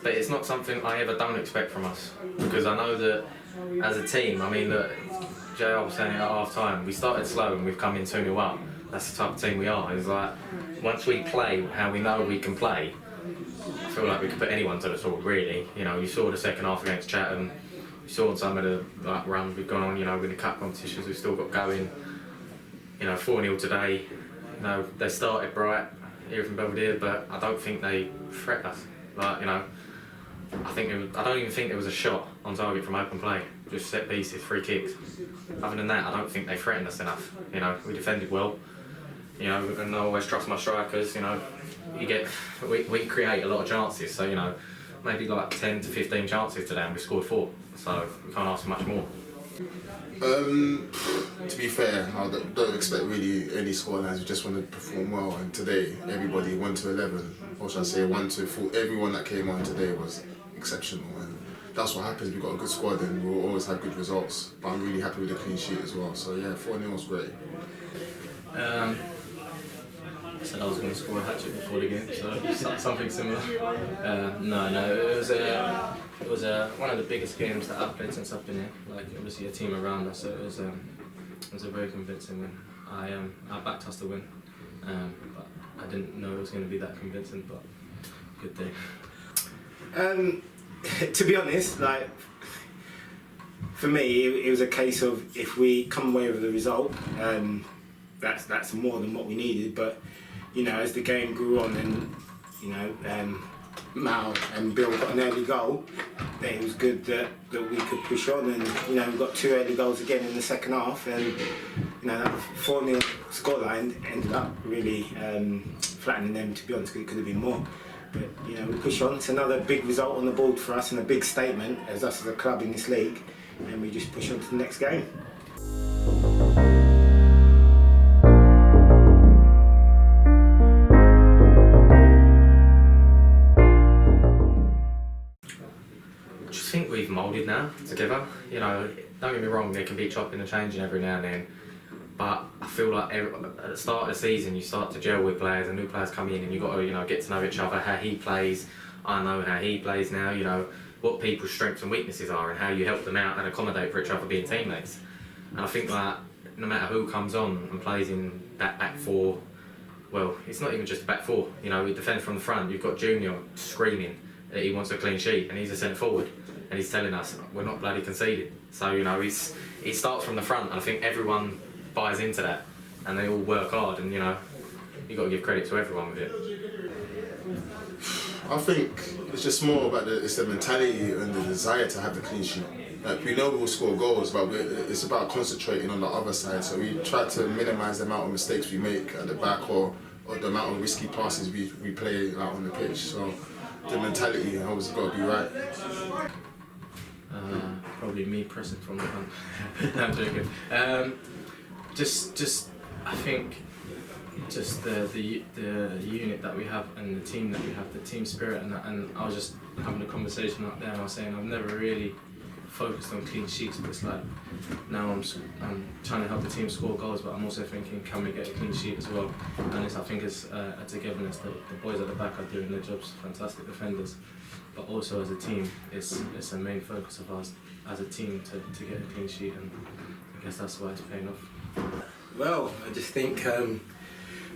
but it's not something I ever don't expect from us, because I know that as a team, I mean, look, JR was saying it at half time, we started slow and we've come in 2-0 up. That's the type of team we are. It's like, once we play how we know we can play, I feel like we could put anyone to the sword, really. You know, you saw the second half against Chatham, you saw some of the runs we've gone on, you know, with the cup competitions we've still got going. You know, 4-0 today, you know, they started bright here from Belvedere, but I don't think they threat us. Like, you know, I don't even think there was a shot on target from open play. Just set pieces, free kicks. Other than that, I don't think they threatened us enough. You know, we defended well. You know, and I always trust my strikers. You know, we create a lot of chances. So, you know, maybe like 10 to 15 chances today, and we scored 4. So we can't ask for much more. To be fair, I don't expect really any scorelines. We just want to perform well. And today, everybody 1 to 11, or should I say 1 to 4. Everyone that came on today was exceptional, and that's what happens. We've got a good squad, and we'll always have good results. But I'm really happy with the clean sheet as well. So yeah, 4-0 was great. I said I was going to score a hat-trick before the game, so something similar. No, it was one of the biggest games that I've played since I've been here. Like, obviously a team around us, so it was a very convincing win. I backed us to win, but I didn't know it was going to be that convincing. But good day. To be honest, like, for me, it was a case of if we come away with the result, that's more than what we needed. But you know, as the game grew on, and you know, Mal and Bill got an early goal, then it was good that we could push on. And you know, we got 2 early goals again in the second half, and you know, that 4-0 scoreline ended up really flattening them. To be honest, it could have been more. But you know, we push on. It's another big result on the board for us, and a big statement as us as a club in this league. And we just push on to the next game. I just think we've moulded now together. You know, don't get me wrong, there can be chopping and changing every now and then. But I feel like at the start of the season, you start to gel with players, and new players come in, and you've got to, you know, get to know each other, how he plays. I know how he plays now, you know, what people's strengths and weaknesses are, and how you help them out and accommodate for each other being teammates. And I think that no matter who comes on and plays in that back 4, well, it's not even just a back 4. You know, we defend from the front. You've got Junior screaming that he wants a clean sheet, and he's a centre forward, and he's telling us we're not bloody conceded. So, you know, it starts from the front, and I think everyone buys into that, and they all work hard, and you know, you've got to give credit to everyone with it. I think it's just more about the mentality and the desire to have the clean sheet. Like, we know we'll score goals, but it's about concentrating on the other side. So we try to minimise the amount of mistakes we make at the back, or the amount of risky passes we play out on the pitch. So the mentality has always got to be right. Probably me pressing from the front. No, I'm joking. I think just the unit that we have and the team that we have, the team spirit, and I was just having a conversation up there, and I was saying I've never really focused on clean sheets, but it's like now I'm trying to help the team score goals, but I'm also thinking, can we get a clean sheet as well? And I think it's a togetherness. The boys at the back are doing their jobs, fantastic defenders, but also as a team, it's a main focus of us as a team to get a clean sheet, and I guess that's why it's paying off. Well, I just think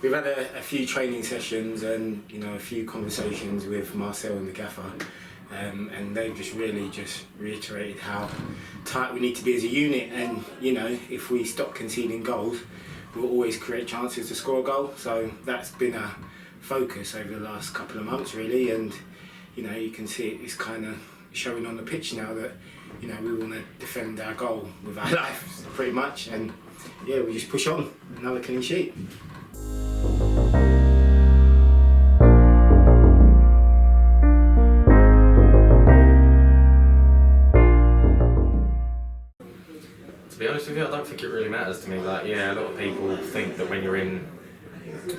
we've had a few training sessions and you know, a few conversations with Marcel and the gaffer, and they've just really reiterated how tight we need to be as a unit. And you know, if we stop conceding goals, we'll always create chances to score a goal. So that's been a focus over the last couple of months, really. And you know, you can see it's kind of showing on the pitch now that you know, we want to defend our goal with our life, pretty much. And yeah, we just push on, another clean sheet. To be honest with you, I don't think it really matters to me. Like, yeah, a lot of people think that when you're in,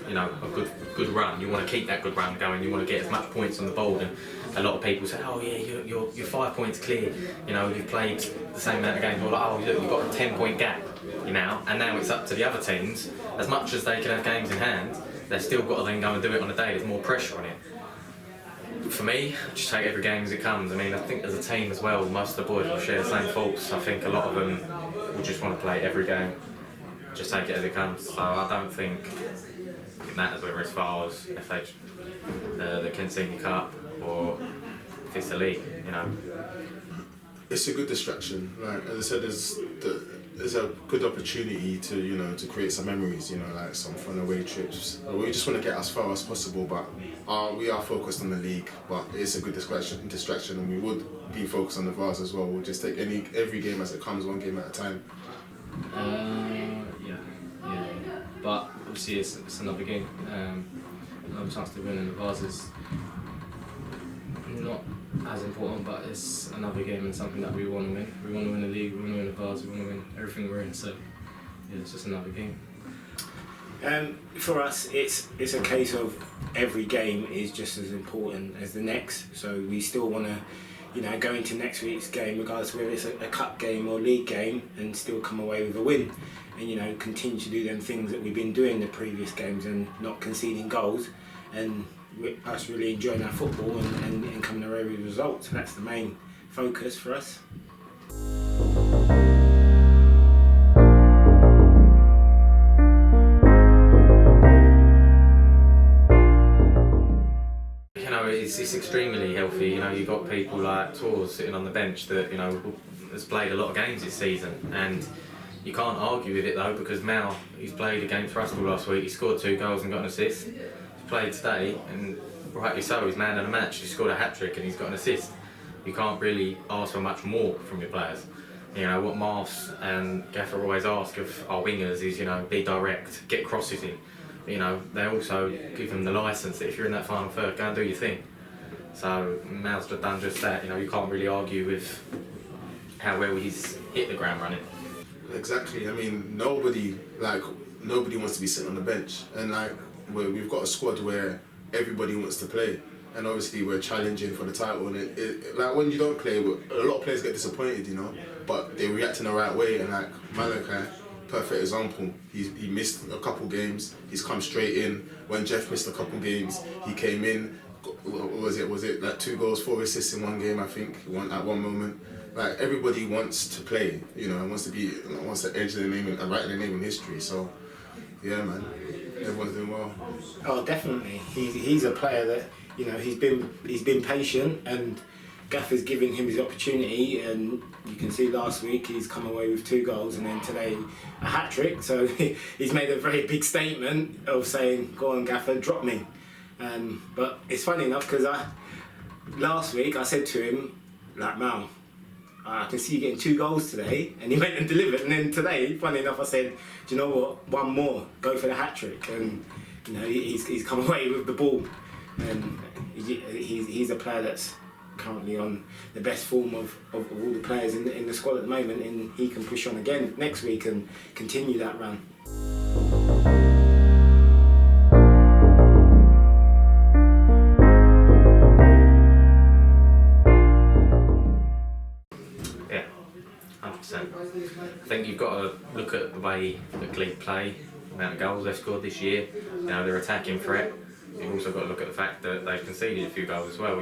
you know, a good run, you want to keep that good run going. You want to get as much points on the board, and a lot of people say, oh yeah, you're 5 points clear. You know, you've played the same amount of games. Or like, oh look, you've got a 10-point gap. You know, and now it's up to the other teams. As much as they can have games in hand, they've still got to then go and do it on a day. There's more pressure on it. For me, just take every game as it comes. I mean, I think as a team as well, most of the boys will share the same faults. I think a lot of them will just want to play every game, just take it as it comes. So I don't think it matters whether it's Vase, FH, the Kent Senior Cup, or if it's the league, you know. It's a good distraction. Like as I said, there's a good opportunity to to create some memories, like some fun away trips. We just want to get as far as possible, but we are focused on the league. But it's a good distraction, and we would be focused on the Vase as well. We'll just take every game as it comes, one game at a time. Yeah. But obviously it's another game. Another chance to win, and the Vase is not as important, but it's another game and something that we want to win. We want to win the league, we want to win the Vase, we want to win everything we're in. So yeah, it's just another game. For us, it's a case of every game is just as important as the next. So we still want to, go into next week's game, regardless of whether it's a cup game or league game, and still come away with a win. And continue to do them things that we've been doing the previous games and not conceding goals, and us really enjoying our football and coming away with results. So that's the main focus for us. It's extremely healthy. You've got people like Tours sitting on the bench that has played a lot of games this season, and you can't argue with it though, because Mal, he's played against Ruskell last week. He scored 2 goals and got an assist. He's played today, and rightly so, he's man of the match. He scored a hat-trick and he's got an assist. You can't really ask for much more from your players. What Mars and Gaffer always ask of our wingers is, be direct, get crosses in. They also give them the licence that if you're in that final third, go and do your thing. So Mal's done just that. You can't really argue with how well he's hit the ground running. Exactly. I mean, nobody wants to be sitting on the bench, and we've got a squad where everybody wants to play, and obviously we're challenging for the title. And when you don't play, a lot of players get disappointed, but they react in the right way. And Malachi, perfect example. He missed a couple games. He's come straight in. When Jeff missed a couple games, he came in. Was it 2 goals, 4 assists in one game? I think at one moment. Everybody wants to play, and wants to edge their name and write their name in history. So, yeah, man, everyone's doing well. Oh, definitely. He's a player that he's been patient, and Gaffer's giving him his opportunity. And you can see last week he's come away with 2 goals, and then today a hat trick. So he's made a very big statement of saying, "Go on, Gaffer, drop me." But it's funny enough because last week I said to him, Mal, I can see you getting 2 goals today, and he went and delivered. And then today, funny enough, I said, do you know what? 1 more, go for the hat trick. And he's come away with the ball, and he's a player that's currently on the best form of all the players in the squad at the moment, and he can push on again next week and continue that run. I think you've got to look at the way that Glebe play, the amount of goals they've scored this year, their attacking threat. You've also got to look at the fact that they've conceded a few goals as well.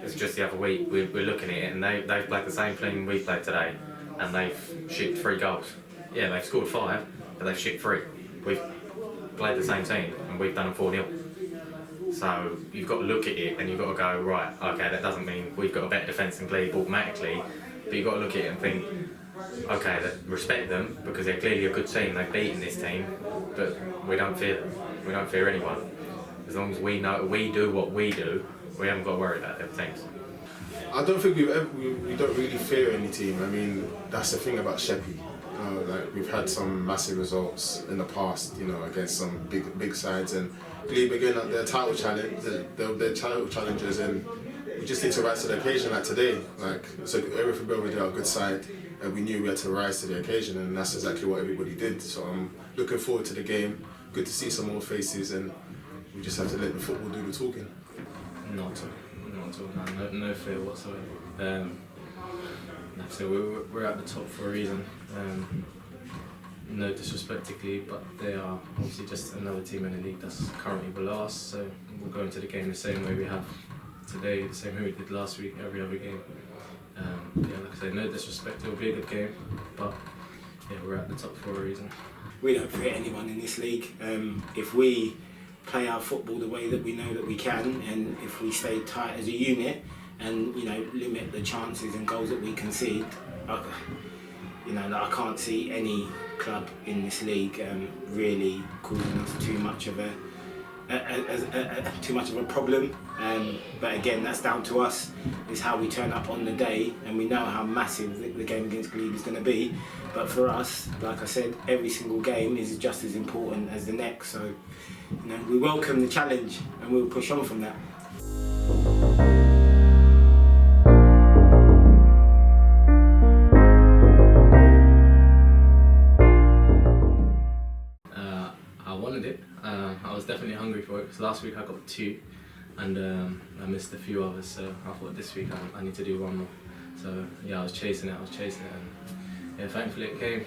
It's just the other week we're looking at it, and they've played the same thing we played today, and they've shipped 3 goals. Yeah, they've scored 5, but they've shipped 3. We've played the same team, and we've done them 4-0. So you've got to look at it, and you've got to go, right, okay, that doesn't mean we've got a better defence than Glebe automatically, but you've got to look at it and think, okay, respect them because they're clearly a good team. They've beaten this team, but we don't fear them. We don't fear anyone. As long as we know we do what we do, we haven't got to worry about the other teams. I don't think we don't really fear any team. I mean, that's the thing about Sheppey. We've had some massive results in the past, against some big sides, and Glebe again, their title challenge, their title challengers, and we just need to rise to the occasion. Like today, so everything over there, a good side. And we knew we had to rise to the occasion, and that's exactly what everybody did. So I'm looking forward to the game. Good to see some old faces, and we just have to let the football do the talking. Not at all. No fear whatsoever. So we're at the top for a reason. No disrespect to Glebe, but they are obviously just another team in the league that's currently below us. So we'll go into the game the same way we have today, the same way we did last week, every other game. Yeah, like I said, no disrespect, it will be a good game, but yeah, we're at the top for a reason. We don't fear anyone in this league. If we play our football the way that we know that we can, and if we stay tight as a unit and limit the chances and goals that we concede, I can't see any club in this league really causing us too much of a problem. But again, that's down to us. It's how we turn up on the day, and we know how massive the game against Glebe is going to be. But for us, like I said, every single game is just as important as the next. So, we welcome the challenge and we'll push on from that. I wanted it. I was definitely hungry for it because last week I got 2 and I missed a few others, so I thought this week I need to do 1 more. So yeah, I was chasing it and yeah, thankfully it came.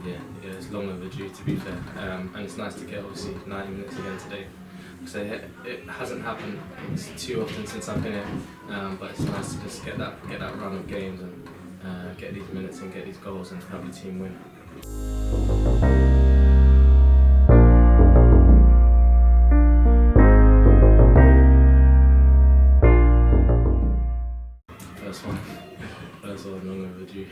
Yeah, it's long overdue to be fair, and it's nice to get obviously 90 minutes again today. So it hasn't happened too often since I've been here, but it's nice to just get that run of games and get these minutes and get these goals and help the team win. First one, long overdue.